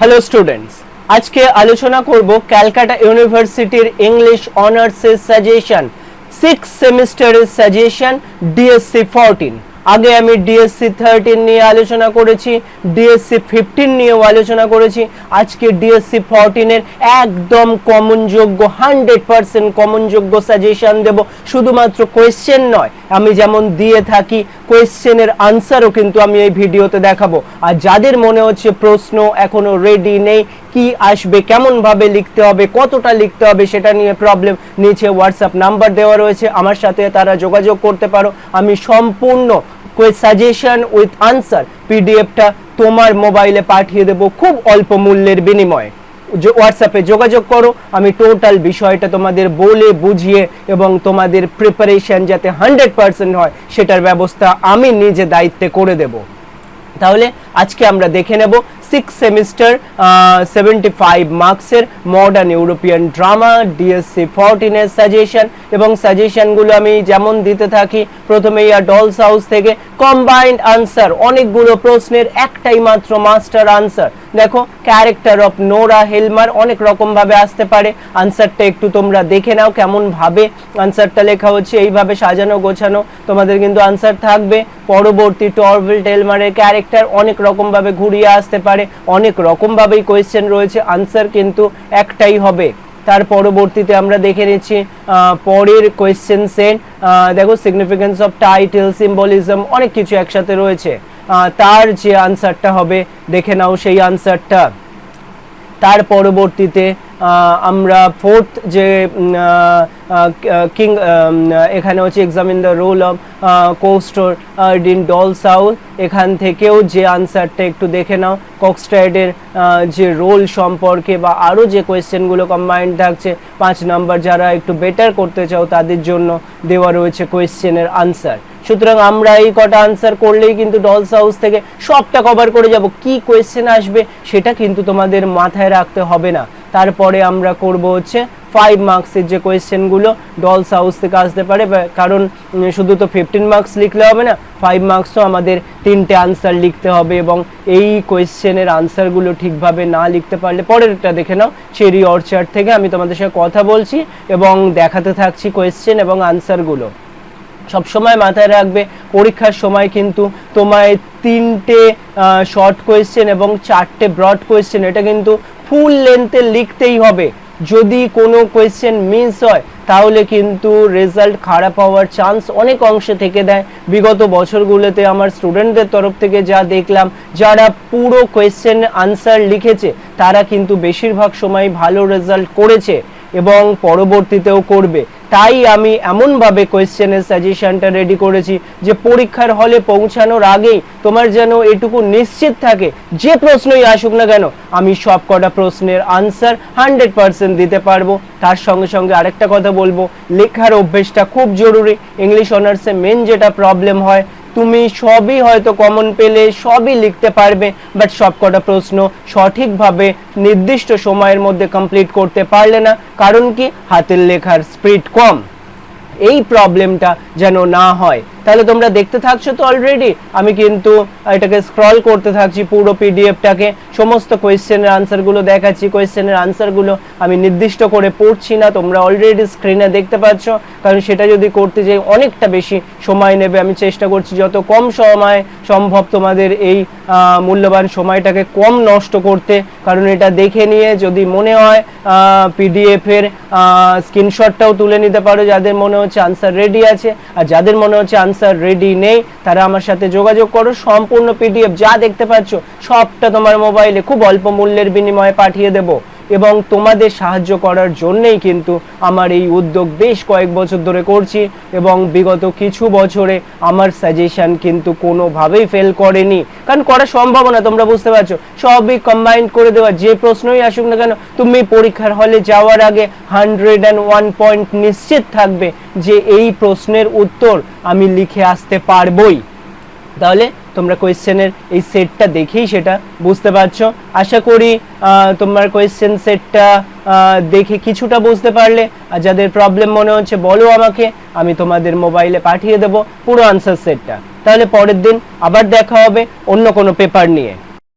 Hello students, আজকে আলোচনা করব ক্যালকাটা ইউনিভার্সিটির ইংলিশ অনার্সের সাজেশন, 6 সেমিস্টারের সাজেশন ডিএসসি 14। আগে আমি ডিএসসি 13 নিয়ে আলোচনা করেছি, ডিএসসি 15 নিয়েও আলোচনা করেছি। আজকে ডিএসসি 14 এর একদম কমনযোগ্য 100% কমনযোগ্য সাজেশন দেব। শুধুমাত্র কোয়েশ্চেন নয়, আমি যেমন দিয়ে থাকি কোয়েশ্চেনের আনসারও কিন্তু আমি এই ভিডিওতে দেখাবো। আর যাদের মনে হচ্ছে প্রশ্ন এখনো রেডি নেই, কি আসবে, কেমন ভাবে লিখতে হবে, কতটা লিখতে হবে, সেটা নিয়ে প্রবলেম, নিচে হোয়াটসঅ্যাপ নাম্বার দেওয়া রয়েছে, আমার সাথে তারা যোগাযোগ করতে পারো। আমি সম্পূর্ণ সাজেশন উইথ আনসার পিডিএফটা তোমার মোবাইলে পাঠিয়ে দেব খুব অল্প মূল্যের বিনিময়ে। হোয়াটসঅ্যাপে যোগাযোগ করো, আমি টোটাল বিষয়টা তোমাদের বলে বুঝিয়ে এবং তোমাদের প্রিপারেশন যাতে 100% হয় সেটার ব্যবস্থা আমি নিজে দায়িত্বে করে দেব। তাহলে আজকে আমরা দেখে নেব 6 সেমিস্টার 75 মার্কসের মডার্ন ইউরোপিয়ান ড্রামা ডিএসসি 14 এর সাজেশন। এবং সাজেশনগুলো আমি যেমন দিতে থাকি, প্রথমেই ডলস হাউস থেকে কম্বাইন্ড আনসার, অনেকগুলো প্রশ্নের একটাই মাত্র মাস্টার আনসার। দেখো, ক্যারেক্টার অফ নোরা হেলমার অনেক রকম ভাবে আসতে পারে। আনসারটা একটু তোমরা দেখে নাও কেমন ভাবে আনসারটা লেখা হচ্ছে, এইভাবে সাজানো গোছানো তোমাদের কিন্তু আনসার থাকবে। পরবর্তী টরভেল্ড হেলমারের ক্যারেক্টার অনেক রকম ভাবে ঘুরিয়ে আসতে পারে, অনেক রকম ভাবেই কোয়েশ্চেন রয়েছে, আনসার কিন্তু একটাই হবে। তার পরবর্তীতে আমরা দেখে নিচ্ছি পরের কোয়েশ্চেন সেট। দেখো, সিগনিফিকেন্স অফ টাইটেল, সিম্বলিজম, অনেক কিছু একসাথে রয়েছে। তার যে আনসারটা হবে দেখে নাও সেই আনসারটা। তার পরবর্তীতে আমরা ফোর্থ যে কিং, এখানে হচ্ছে এক্সামিন দ্য রোল অফ কোস্টোর ইন ডলস হাউস, এখান থেকেও যে আনসারটা একটু দেখে নাও। কক্সটাইডের যে রোল সম্পর্কে বা আরও যে কোয়েশ্চেনগুলো কম্বাইন্ড থাকছে 5 নাম্বার, যারা একটু বেটার করতে চাও তাদের জন্য দেওয়া রয়েছে কোয়েশ্চেনের আনসার। সুতরাং আমরা এই কটা আনসার করলেই কিন্তু ডলস হাউস থেকে সবটা কভার করে যাব। কি কোয়েশ্চেন আসবে সেটা কিন্তু তোমাদের মাথায় রাখতে হবে না। তারপরে আমরা করব হচ্ছে 5 মার্কসের যে কোয়েশ্চেনগুলো ডলস হাউস থেকে আসতে পারে, কারণ শুধু তো 15 মার্কস লিখলে হবে না, 5 মার্কসও আমাদের 3টে আনসার লিখতে হবে। এবং এই কোয়েশ্চেনের আনসারগুলো ঠিকভাবে না লিখতে পারলে, পরেরটা দেখে নাও, চেরি অর্চার্ড থেকে আমি তোমাদের সাথে কথা বলছি এবং দেখাতে থাকছি কোয়েশ্চেন এবং আনসারগুলো। সবসময় মাথায় রাখবে, পরীক্ষার সময় কিন্তু তোমায় 3টে শর্ট কোয়েশ্চেন এবং 4টে ব্রড কোয়েশ্চেন, এটা কিন্তু ফুল লেন্থে লিখতেই হবে। যদি কোনো কোয়েশ্চেন মিস হয় তাহলে কিন্তু রেজাল্ট খারাপ হওয়ার চান্স অনেক অংশে থেকে দেয়। বিগত বছরগুলোতে আমার স্টুডেন্টদের তরফ থেকে যা দেখলাম, যারা পুরো কোয়েশ্চেন আনসার লিখেছে তারা কিন্তু বেশিরভাগ সময় ভালো রেজাল্ট করেছে এবং পরবর্তীতেও করবে। তাই আমি এমনভাবে কোয়েশ্চেনের সাজেশনটা রেডি করেছি যে পরীক্ষার হলে পৌঁছানোর আগেই তোমার যেন এটুকু নিশ্চিত থাকে, যে প্রশ্নই আসুক না কেন আমি সব কটা প্রশ্নের আনসার 100% দিতে পারবো। তার সঙ্গে সঙ্গে আরেকটা কথা বলবো, লেখার অভ্যেসটা খুব জরুরি। ইংলিশ অনার্সে মেন যেটা প্রবলেম হয়, তুমি সবই হয়তো কমন পেলে, সবই লিখতে পারবে, বাট সবকটা প্রশ্ন সঠিকভাবে নির্দিষ্ট সময়ের মধ্যে কমপ্লিট করতে পারলে না। কারণ কি? হাতের লেখার স্পিড কম। এই প্রবলেমটা যেন না হয়। তাহলে তোমরা দেখতে থাকছো তো অলরেডি, আমি কিন্তু এটাকে স্ক্রল করতে থাকছি পুরো পিডিএফটাকে, সমস্ত কোয়েশ্চেনের আনসারগুলো দেখাচ্ছি। কোয়েশ্চেনের আনসারগুলো আমি নির্দিষ্ট করে পড়ছি না, তোমরা অলরেডি স্ক্রিনে দেখতে পাচ্ছ, কারণ সেটা যদি করতে যাই অনেকটা বেশি সময় নেবে। আমি চেষ্টা করছি যত কম সময় সম্ভব তোমাদের এই মূল্যবান সময়টাকে কম নষ্ট করতে, কারণ এটা দেখে নিয়ে যদি মনে হয় পিডিএফের স্ক্রিনশটটাও তুলে নিতে পারো যাদের মনে হচ্ছে আনসার রেডি আছে। আর যাদের মনে হচ্ছে আনসার রেডি নেই তারা আমার সাথে যোগাযোগ করো। সম্পূর্ণ পিডিএফ যা দেখতে পাচ্ছ সবটা তোমার মোবাইলে খুব অল্প মূল্যের বিনিময়ে পাঠিয়ে দেব। এবং তোমাদের সাহায্য করার জন্যই কিন্তু আমার এই উদ্যোগ বেশ কয়েক বছর ধরে করছি এবং বিগত কিছু বছরে আমার সাজেশন কিন্তু কোনোভাবেই ফেল করেনি, কারণ করা সম্ভব না। তোমরা বুঝতে পারছো, সবই কম্বাইন্ড করে দেওয়া, যে প্রশ্নই আসুক না কেন তুমি পরীক্ষার হলে যাওয়ার আগে 101 পয়েন্ট নিশ্চিত থাকবে যে এই প্রশ্নের উত্তর আমি লিখে আসতে পারবোই। তাহলে তোমরা কোয়েশ্চেনের এই সেটটা দেখেই সেটা বুঝতে পারছো। আশা করি তোমার কোয়েশ্চেন সেটটা দেখে কিছুটা বুঝতে পারলে। আর যাদের প্রবলেম মনে হচ্ছে বলো আমাকে, আমি তোমাদের মোবাইলে পাঠিয়ে দেবো পুরো আনসার সেটটা। তাহলে পরের দিন আবার দেখা হবে অন্য কোনো পেপার নিয়ে।